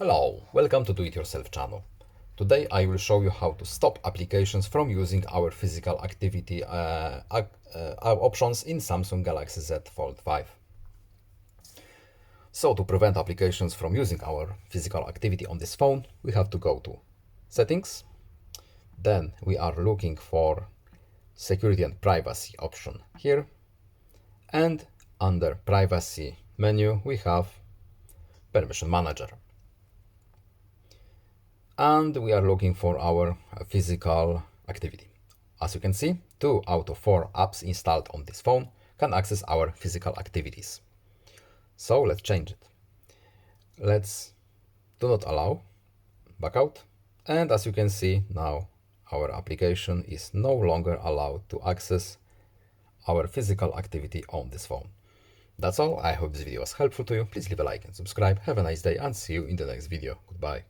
Hello, welcome to Do It Yourself channel. Today I will show you how to stop applications from using our physical activity options in Samsung Galaxy Z Fold5. So to prevent applications from using our physical activity on this phone, we have to go to Settings. Then we are looking for Security and Privacy option here. And under Privacy menu, we have Permission Manager. And we are looking for our physical activity. As you can see, 2 out of 4 apps installed on this phone can access our physical activities. So let's change it. Let's do not allow, back out, and as you can see now our application is no longer allowed to access our physical activity on this phone. That's all. I hope this video was helpful to you. Please leave a like and subscribe. Have a nice day and see you in the next video. Goodbye.